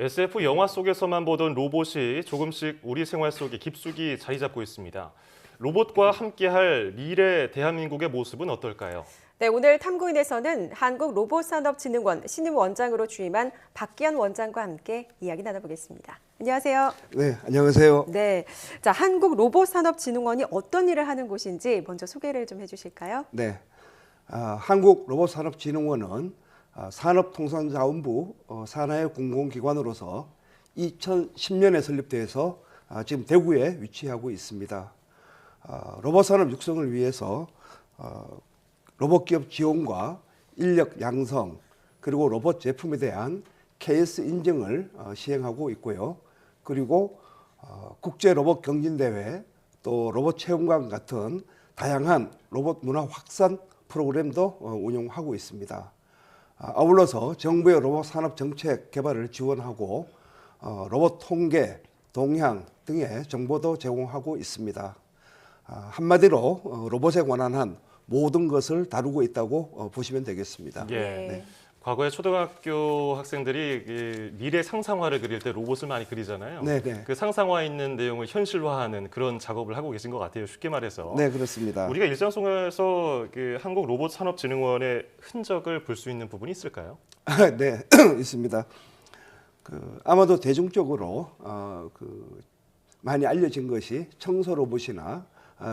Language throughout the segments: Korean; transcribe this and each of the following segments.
SF 영화 속에서만 보던 로봇이 조금씩 우리 생활 속에 깊숙이 자리 잡고 있습니다. 로봇과 함께할 미래 대한민국의 모습은 어떨까요? 네, 오늘 탐구인에서는 한국로봇산업진흥원 신임 원장으로 취임한 박기현 원장과 함께 이야기 나눠보겠습니다. 안녕하세요. 네, 안녕하세요. 네, 자, 한국로봇산업진흥원이 어떤 일을 하는 곳인지 먼저 소개를 좀 해주실까요? 네, 한국로봇산업진흥원은 산업통상자원부 산하의 공공기관으로서 2010년에 설립돼서 지금 대구에 위치하고 있습니다. 로봇산업 육성을 위해서 로봇기업 지원과 인력 양성 그리고 로봇 제품에 대한 KS 인증을 시행하고 있고요. 그리고 국제 로봇 경진대회 또 로봇 체험관 같은 다양한 로봇 문화 확산 프로그램도 운영하고 있습니다. 아울러서 정부의 로봇 산업 정책 개발을 지원하고 로봇 통계, 동향 등의 정보도 제공하고 있습니다. 한마디로 로봇에 관한 모든 것을 다루고 있다고 보시면 되겠습니다. 예. 네. 과거에 초등학교 학생들이 미래 상상화를 그릴 때 로봇을 많이 그리잖아요. 네. 그 상상화에 있는 내용을 현실화하는 그런 작업을 하고 계신 것 같아요. 쉽게 말해서. 네, 그렇습니다. 우리가 일상 속에서 한국로봇산업진흥원의 흔적을 볼 수 있는 부분이 있을까요? 네, 있습니다. 아마도 대중적으로 많이 알려진 것이 청소 로봇이나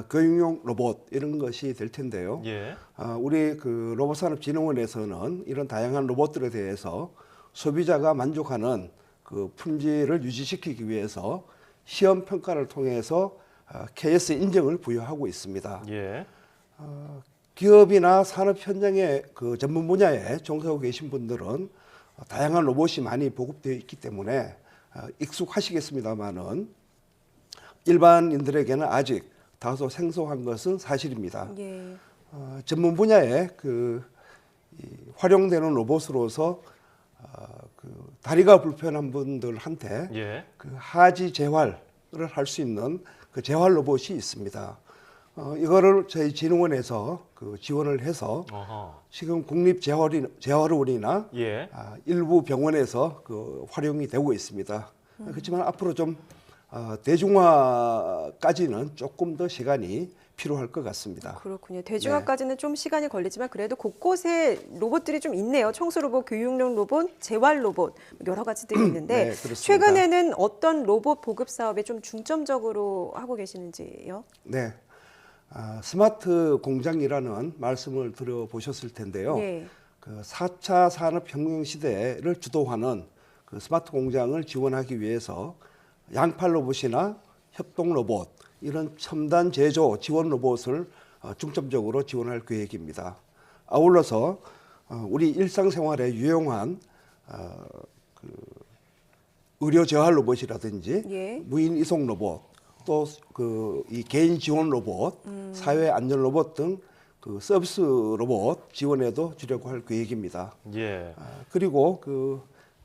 교육용 로봇 이런 것이 될 텐데요. 예. 우리 로봇산업진흥원에서는 이런 다양한 로봇들에 대해서 소비자가 만족하는 그 품질을 유지시키기 위해서 시험 평가를 통해서 KS 인증을 부여하고 있습니다. 예. 기업이나 산업 현장의 그 전문 분야에 종사하고 계신 분들은 다양한 로봇이 많이 보급되어 있기 때문에 익숙하시겠습니다만은 일반인들에게는 아직 다소 생소한 것은 사실입니다. 예. 전문 분야에 활용되는 로봇으로서 다리가 불편한 분들한테 예. 하지 재활을 할 수 있는 재활 로봇이 있습니다. 이거를 저희 진흥원에서 지원을 해서 어허. 지금 국립재활원이나 예. 일부 병원에서 활용이 되고 있습니다. 그렇지만 앞으로 좀 대중화까지는 조금 더 시간이 필요할 것 같습니다. 그렇군요. 대중화까지는 좀 시간이 걸리지만 그래도 곳곳에 로봇들이 좀 있네요. 청소 로봇, 교육용 로봇, 재활 로봇 여러 가지들이 있는데 네, 그렇습니다. 최근에는 어떤 로봇 보급 사업에 좀 중점적으로 하고 계시는지요? 네, 스마트 공장이라는 말씀을 들어보셨을 텐데요. 네. 4차 산업혁명 시대를 주도하는 스마트 공장을 지원하기 위해서 양팔 로봇이나 협동 로봇 이런 첨단 제조 지원 로봇을 중점적으로 지원할 계획입니다. 아울러서 우리 일상생활에 유용한 의료 재활 로봇이라든지 예. 무인 이송 로봇 또 이 개인 지원 로봇, 사회 안전 로봇 등 서비스 로봇 지원에도 주려고 할 계획입니다. 예. 그리고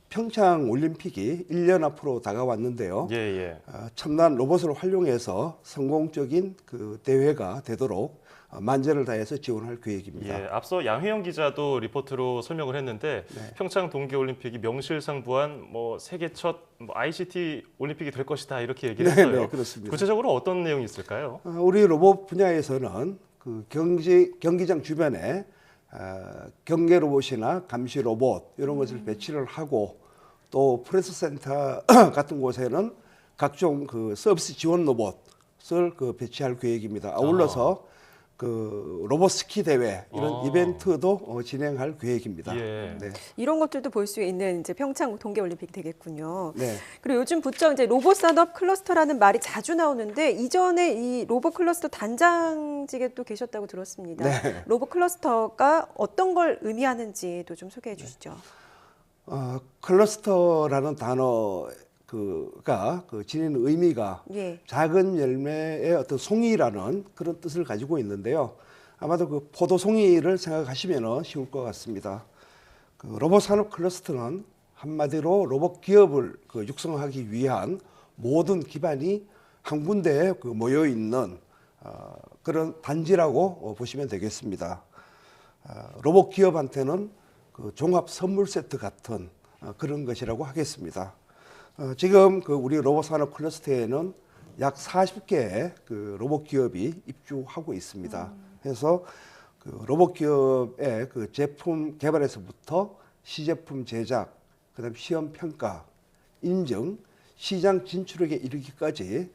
평창 올림픽이 1년 앞으로 다가왔는데요. 예. 첨단 로봇을 활용해서 성공적인 대회가 되도록 만전을 다해서 지원할 계획입니다. 예. 앞서 양혜영 기자도 리포트로 설명을 했는데 네. 평창 동계올림픽이 명실상부한 세계 첫 ICT 올림픽이 될 것이다 이렇게 얘기를 했어요. 네, 그렇습니다. 구체적으로 어떤 내용이 있을까요? 우리 로봇 분야에서는 경기장 주변에 경계 로봇이나 감시 로봇 이런 것을 배치를 하고 또 프레스 센터 같은 곳에는 각종 서비스 지원 로봇을 배치할 계획입니다. 아울러서 로봇 스키 대회 이런 이벤트도 진행할 계획입니다. 예. 네. 이런 것들도 볼 수 있는 이제 평창 동계올림픽 되겠군요. 네. 그리고 요즘 부쩍 이제 로봇 산업 클러스터라는 말이 자주 나오는데 이전에 이 로봇 클러스터 단장직에 또 계셨다고 들었습니다. 네. 로봇 클러스터가 어떤 걸 의미하는지도 좀 소개해 주시죠. 클러스터라는 단어가 지니는 의미가 예. 작은 열매의 어떤 송이라는 그런 뜻을 가지고 있는데요. 아마도 포도송이를 생각하시면 쉬울 것 같습니다. 로봇 산업 클러스터는 한마디로 로봇 기업을 육성하기 위한 모든 기반이 한 군데에 모여 있는 그런 단지라고 보시면 되겠습니다. 로봇 기업한테는 종합 선물 세트 같은 그런 것이라고 하겠습니다. 지금 그 우리 로봇 산업 클러스터에는 약 40개의 그 로봇 기업이 입주하고 있습니다. 그래서 그 로봇 기업의 그 제품 개발에서부터 시제품 제작, 그다음 시험 평가, 인증, 시장 진출에 이르기까지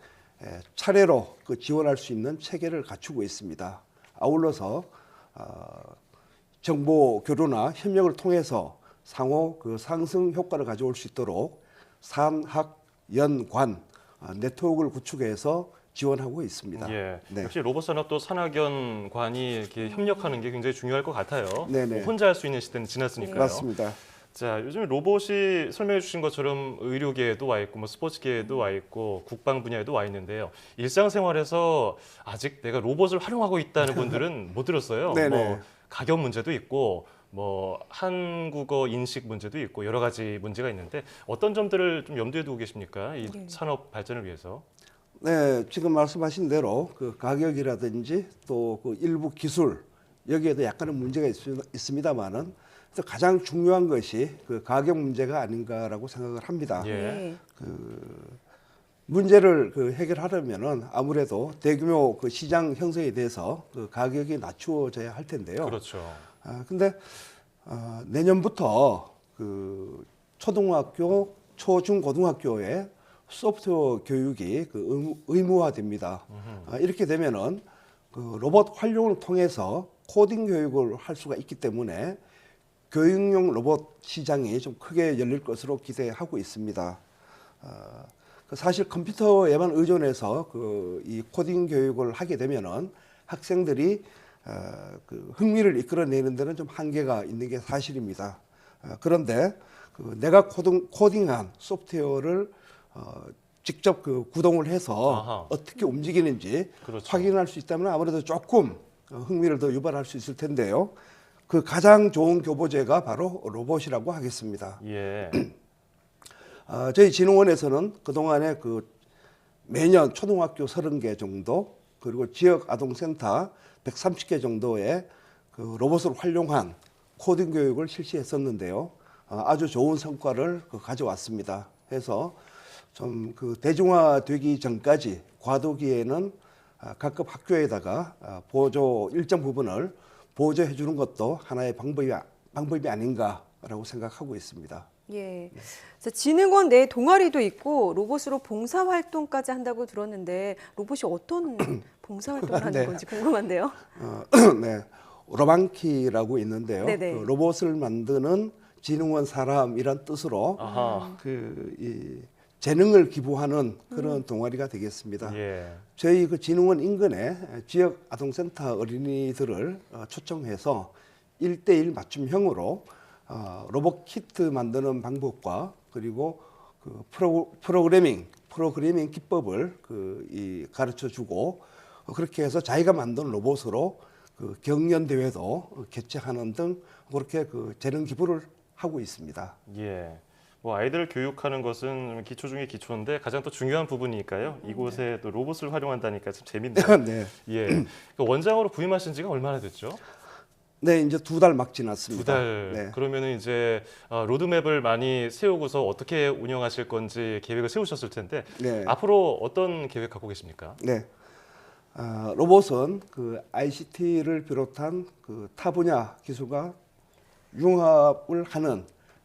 차례로 그 지원할 수 있는 체계를 갖추고 있습니다. 아울러서 정보 교류나 협력을 통해서 상호 그 상승 효과를 가져올 수 있도록 산학 연관 네트워크를 구축해서 지원하고 있습니다. 예, 네. 역시 로봇 산업도 산학연관이 이렇게 협력하는 게 굉장히 중요할 것 같아요. 네네. 뭐 혼자 할 수 있는 시대는 지났으니까요. 맞습니다. 자, 요즘 로봇이 설명해 주신 것처럼 의료계에도 와 있고 뭐 스포츠계에도 와 있고 국방 분야에도 와 있는데요. 일상생활에서 아직 내가 로봇을 활용하고 있다는 분들은 못 들었어요. 네네. 뭐 가격 문제도 있고 뭐 한국어 인식 문제도 있고 여러 가지 문제가 있는데 어떤 점들을 좀 염두에 두고 계십니까? 이 산업 발전을 위해서. 네, 지금 말씀하신 대로 그 가격이라든지 또 그 일부 기술 여기에도 약간의 문제가 있습니다만은 가장 중요한 것이 그 가격 문제가 아닌가라고 생각을 합니다. 예. 네. 문제를 그 해결하려면은 아무래도 대규모 그 시장 형성에 대해서 그 가격이 낮추어져야 할 텐데요. 그렇죠. 근데 내년부터 그 초등학교, 초중고등학교에 소프트웨어 교육이 그 의무화됩니다. 이렇게 되면은 그 로봇 활용을 통해서 코딩 교육을 할 수가 있기 때문에 교육용 로봇 시장이 좀 크게 열릴 것으로 기대하고 있습니다. 사실 컴퓨터에만 의존해서 그 이 코딩 교육을 하게 되면은 학생들이 그 흥미를 이끌어내는 데는 좀 한계가 있는 게 사실입니다. 그런데 그 내가 코딩한 소프트웨어를 직접 그 구동을 해서 아하. 어떻게 움직이는지 그렇죠. 확인할 수 있다면 아무래도 조금 흥미를 더 유발할 수 있을 텐데요. 그 가장 좋은 교보제가 바로 로봇이라고 하겠습니다. 예. 저희 진흥원에서는 그동안에 그 매년 초등학교 30개 정도 그리고 지역 아동센터 130개 정도의 그 로봇을 활용한 코딩 교육을 실시했었는데요. 아주 좋은 성과를 가져왔습니다. 해서 좀 그 대중화되기 전까지 과도기에는 각급 학교에다가 보조 일정 부분을 보조해 주는 것도 하나의 방법이 아닌가라고 생각하고 있습니다. 예. 그래서 진흥원 내 동아리도 있고 로봇으로 봉사 활동까지 한다고 들었는데 로봇이 어떤 봉사 활동을 하는 네. 건지 궁금한데요. 네, 로방키라고 있는데요. 네네. 그 로봇을 만드는 진흥원 사람이란 뜻으로 아하. 이 재능을 기부하는 그런 동아리가 되겠습니다. 예. 저희 그 진흥원 인근에 지역 아동센터 어린이들을 초청해서 1대1 맞춤형으로 로봇 키트 만드는 방법과 그리고 그 프로그래밍 기법을 가르쳐 주고 그렇게 해서 자기가 만든 로봇으로 그 경연 대회도 개최하는 등 그렇게 그 재능 기부를 하고 있습니다. 예. 뭐 아이들을 교육하는 것은 기초 중에 기초인데 가장 또 중요한 부분이니까요. 이곳에 또 로봇을 활용한다니까 참 재밌네요. 네. 예. 그 원장으로 부임하신 지가 얼마나 됐죠? 네, 이제 2달 막 지났습니다. 2달. 네. 그러면은 이제 로드맵을 많이 세우고서 어떻게 운영하실 건지 계획을 세우셨을 텐데 네. 앞으로 어떤 계획 갖고 계십니까? 네. 로봇은 그 ICT를 비롯한 그 타 분야 기술과 융합을 하는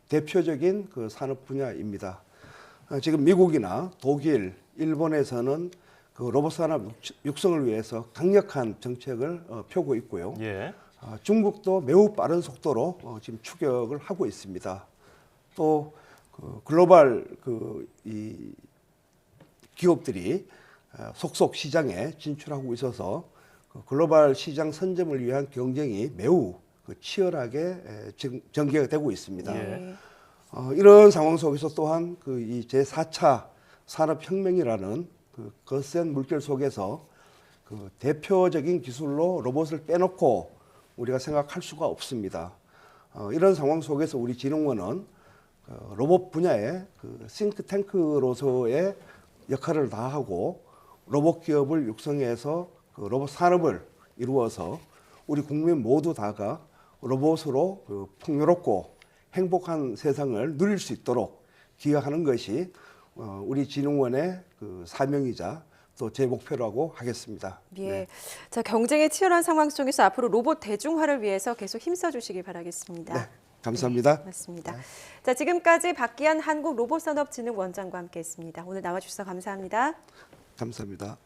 대표적인 그 산업 분야입니다. 지금 미국이나 독일, 일본에서는 그 로봇 산업 육성을 위해서 강력한 정책을 펴고 있고요. 예. 중국도 매우 빠른 속도로 지금 추격을 하고 있습니다. 또 그 글로벌 이 기업들이 속속 시장에 진출하고 있어서 그 글로벌 시장 선점을 위한 경쟁이 매우 치열하게 전개가 되고 있습니다. 예. 이런 상황 속에서 또한 그 이 제4차 산업혁명이라는 그 거센 물결 속에서 그 대표적인 기술로 로봇을 빼놓고 우리가 생각할 수가 없습니다. 이런 상황 속에서 우리 진흥원은 로봇 분야의 그 싱크탱크로서의 역할을 다하고 로봇 기업을 육성해서 그 로봇 산업을 이루어서 우리 국민 모두 다가 로봇으로 그 풍요롭고 행복한 세상을 누릴 수 있도록 기여하는 것이 우리 진흥원의 그 사명이자 또 제 목표라고 하겠습니다. 예. 네. 자, 경쟁의 치열한 상황 속에서 앞으로 로봇 대중화를 위해서 계속 힘써 주시기 바라겠습니다. 네, 감사합니다. 네, 맞습니다. 자, 지금까지 박기한 한국로봇산업진흥원장과 함께했습니다. 오늘 나와주셔서 감사합니다. 감사합니다.